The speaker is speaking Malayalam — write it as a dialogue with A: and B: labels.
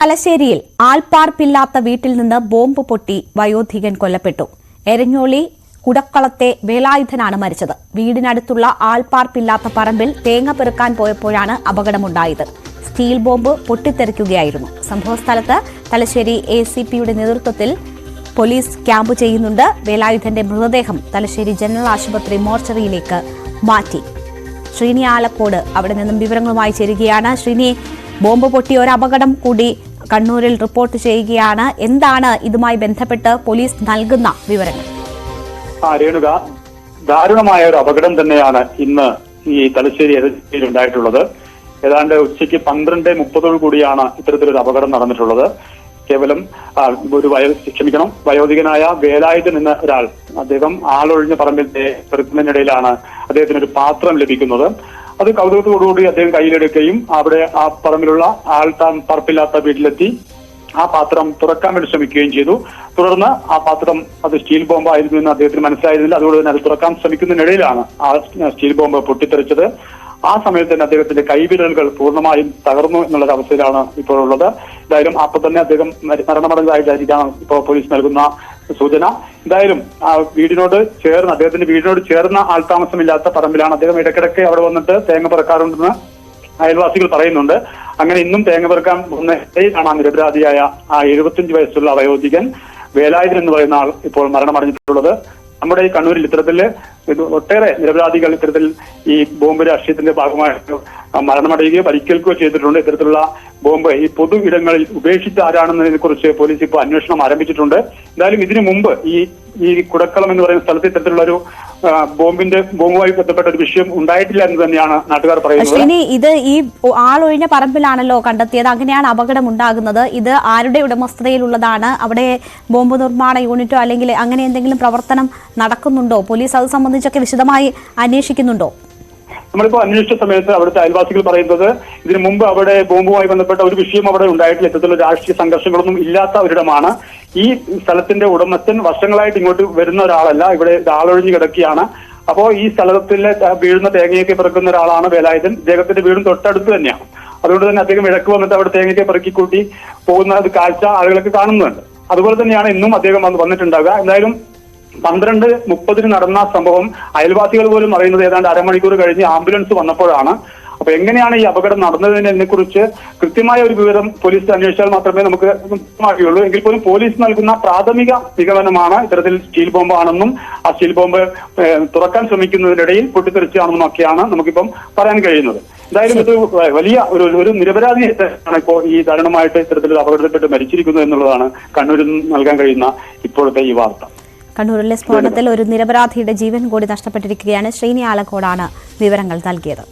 A: തലശ്ശേരിയിൽ ആൾപ്പാർപ്പില്ലാത്ത വീട്ടിൽ നിന്ന് ബോംബ് പൊട്ടി വയോധികൻ കൊല്ലപ്പെട്ടു. എരഞ്ഞോളി കുടക്കളത്തെ വേലായുധനാണ് മരിച്ചത്. വീടിനടുത്തുള്ള ആൾപ്പാർപ്പില്ലാത്ത പറമ്പിൽ തേങ്ങ പെറുക്കാൻ പോയപ്പോഴാണ് അപകടമുണ്ടായത്. സ്റ്റീൽ ബോംബ് പൊട്ടിത്തെറിക്കുകയായിരുന്നു. സംഭവസ്ഥലത്ത് തലശ്ശേരി ACPയുടെ നേതൃത്വത്തിൽ പോലീസ് ക്യാമ്പ് ചെയ്യുന്നുണ്ട്. വേലായുധന്റെ മൃതദേഹം തലശ്ശേരി ജനറൽ ആശുപത്രി മോർച്ചറിയിലേക്ക് മാറ്റി. ശ്രീനി ആലക്കോട് അവിടെ നിന്നും വിവരങ്ങളുമായി ചേരുകയാണ്. ശ്രീനി, ബോംബ് പൊട്ടിയ ഒരു അപകടം കൂടി കണ്ണൂരിൽ റിപ്പോർട്ട് ചെയ്യുകയാണ്. എന്താണ് ഇതുമായി ബന്ധപ്പെട്ട് പോലീസ് നൽകുന്ന വിവരങ്ങൾ?
B: രേണുക, ദാരുണമായ ഒരു അപകടം തന്നെയാണ് ഇന്ന് ഈ തലശ്ശേരി ഉണ്ടായിട്ടുള്ളത്. ഏതാണ്ട് ഉച്ചയ്ക്ക് 12:30 കൂടിയാണ് ഇത്തരത്തിലൊരു അപകടം നടന്നിട്ടുള്ളത്. കേവലം വയോധികനായ വേലായുധൻ എന്ന ഒരാൾ, അദ്ദേഹം ആളൊഴിഞ്ഞ പറമ്പിൽ പെറുക്കുന്നതിനിടയിലാണ് അദ്ദേഹത്തിന് ഒരു പാത്രം ലഭിക്കുന്നത്. അത് കൗതുകത്തോടുകൂടി അദ്ദേഹം കയ്യിലെടുക്കുകയും അവിടെ ആ പറമ്പിലുള്ള പറപ്പില്ലാത്ത വീട്ടിലെത്തി ആ പാത്രം തുറക്കാൻ വേണ്ടി ശ്രമിക്കുകയും ചെയ്തു. തുടർന്ന് ആ പാത്രം അത് സ്റ്റീൽ ബോംബായിരുന്നു എന്ന് അദ്ദേഹത്തിന് മനസ്സിലായിരുന്നില്ല. അതുകൊണ്ട് തന്നെ അത് തുറക്കാൻ ശ്രമിക്കുന്നതിനിടയിലാണ് ആ സ്റ്റീൽ ബോംബ് പൊട്ടിത്തെറിച്ചത്. ആ സമയത്ത് തന്നെ അദ്ദേഹത്തിന്റെ കൈവിരലുകൾ പൂർണ്ണമായും തകർന്നു എന്നുള്ളൊരു അവസ്ഥയിലാണ് ഇപ്പോൾ ഉള്ളത്. എന്തായാലും അപ്പോൾ തന്നെ അദ്ദേഹം മരണമടഞ്ഞതായിട്ടായിരിക്കാം ഇപ്പോൾ പോലീസ് നൽകുന്ന സൂചന. എന്തായാലും അദ്ദേഹത്തിന്റെ വീടിനോട് ചേർന്ന ആൾതാമസമില്ലാത്ത പറമ്പിലാണ് അദ്ദേഹം ഇടയ്ക്കിടയ്ക്ക് അവിടെ വന്നിട്ട് തേങ്ങ പെറുക്കാറുണ്ടെന്ന് അയൽവാസികൾ പറയുന്നുണ്ട്. അങ്ങനെ ഇന്നും തേങ്ങ പെറുക്കാൻ വന്നതാണ് നിരപരാധിയായ ആ 75 വയസ്സുള്ള വയോധികൻ വേലായുധൻ എന്ന് പറയുന്ന ആൾ ഇപ്പോൾ മരണമടഞ്ഞിട്ടുള്ളത്. നമ്മുടെ ഈ കണ്ണൂരിൽ ഇത്തരത്തിൽ ഒട്ടേറെ നിരപരാധികൾ ഇത്തരത്തിൽ ഈ ബോംബ് രാഷ്ട്രീയത്തിന്റെ ഭാഗമായിട്ട് മരണമടയുകയോ പരിക്കേൽക്കുകയോ ചെയ്തിട്ടുണ്ട്. ഇത്തരത്തിലുള്ള ബോംബ് ഈ പൊതു ഇടങ്ങളിൽ ഉപേക്ഷിച്ച ആരാണെന്നതിനെ കുറിച്ച് പോലീസ് ഇപ്പോൾ അന്വേഷണം ആരംഭിച്ചിട്ടുണ്ട്. എന്തായാലും ഇതിനു മുമ്പ് ഈ കുടക്കളം എന്ന് പറയുന്ന സ്ഥലത്ത് ഇത്തരത്തിലുള്ള ഒരു ബോംബുമായി ബന്ധപ്പെട്ട ഒരു വിഷയം ഉണ്ടായിട്ടില്ല എന്ന് തന്നെയാണ് നാട്ടുകാർ പറയുന്നത്.
A: ഇത് ഈ ആളൊഴിഞ്ഞ പറമ്പിലാണല്ലോ കണ്ടെത്തിയത്. അങ്ങനെയാണ് അപകടം ഉണ്ടാകുന്നത്. ഇത് ആരുടെ ഉടമസ്ഥതയിലുള്ളതാണ്? അവിടെ ബോംബ് നിർമ്മാണ യൂണിറ്റോ അല്ലെങ്കിൽ അങ്ങനെ എന്തെങ്കിലും പ്രവർത്തനം നടക്കുന്നുണ്ടോ? പോലീസ് അത് സംബന്ധിച്ചൊക്കെ വിശദമായി അന്വേഷിക്കുന്നുണ്ടോ?
B: നമ്മളിപ്പോ അന്വേഷിച്ച സമയത്ത് അവിടുത്തെ അയൽവാസികൾ പറയുന്നത് ഇതിനു മുമ്പ് അവിടെ ബോംബുമായി ബന്ധപ്പെട്ട ഒരു വിഷയം അവിടെ ഉണ്ടായിട്ടില്ല. ഇത്തരത്തിലുള്ള രാഷ്ട്രീയ സംഘർഷങ്ങളൊന്നും ഇല്ലാത്ത ഒരിടമാണ്. ഈ സ്ഥലത്തിന്റെ ഉടമസ്ഥൻ വർഷങ്ങളായിട്ട് ഇങ്ങോട്ട് വരുന്ന ഒരാളല്ല. ഇവിടെ ആളൊഴിഞ്ഞു കിടക്കുകയാണ്. അപ്പോ ഈ സ്ഥലത്തിലെ വീഴുന്ന തേങ്ങയൊക്കെ പെറുക്കുന്ന ഒരാളാണ് വേലായുധൻ. ഇദ്ദേഹത്തിന്റെ വീടും തൊട്ടടുത്ത് തന്നെയാണ്. അതുകൊണ്ട് തന്നെ അദ്ദേഹം ഇടയ്ക്ക് വന്നിട്ട് അവിടെ തേങ്ങയൊക്കെ പെറുക്കിക്കൂട്ടി പോകുന്ന കാഴ്ച ആളുകളൊക്കെ കാണുന്നുണ്ട്. അതുപോലെ തന്നെയാണ് ഇന്നും അദ്ദേഹം വന്നിട്ടുണ്ടാവുക. എന്തായാലും 12:30 നടന്ന സംഭവം അയൽവാസികൾ പോലും അറിയുന്നത് ഏതാണ്ട് അരമണിക്കൂർ കഴിഞ്ഞ് ആംബുലൻസ് വന്നപ്പോഴാണ്. അപ്പൊ എങ്ങനെയാണ് ഈ അപകടം നടന്നതിനെ കുറിച്ച് കൃത്യമായ ഒരു വിവരം പോലീസ് അന്വേഷിച്ചാൽ മാത്രമേ നമുക്ക് വ്യക്തമാക്കുകയുള്ളൂ. എങ്കിൽ പോലും പോലീസ് നൽകുന്ന പ്രാഥമിക നിഗമനമാണ് ഇത്തരത്തിൽ സ്റ്റീൽ ബോംബ് ആണെന്നും ആ സ്റ്റീൽ ബോംബ് തുറക്കാൻ ശ്രമിക്കുന്നതിനിടയിൽ പൊട്ടിത്തെറിച്ചാണെന്നും ഒക്കെയാണ് നമുക്കിപ്പം പറയാൻ കഴിയുന്നത്. എന്തായാലും ഇത് വലിയ ഒരു നിരപരാധിയാണ് ഇപ്പോൾ ഈ ദാരുണമായിട്ട് ഇത്തരത്തിലൊരു അപകടത്തിൽപ്പെട്ട് മരിച്ചിരിക്കുന്നത് എന്നുള്ളതാണ് കണ്ണൂരിൽ നൽകാൻ കഴിയുന്ന ഇപ്പോഴത്തെ ഈ വാർത്ത.
A: കണ്ണൂരിലെ സ്ഫോടനത്തിൽ ഒരു നിരപരാധിയുടെ ജീവൻ കൂടി നഷ്ടപ്പെട്ടിരിക്കുകയാണ്. ശ്രീനി ആലക്കോടാണ് വിവരങ്ങൾ നൽകിയത്.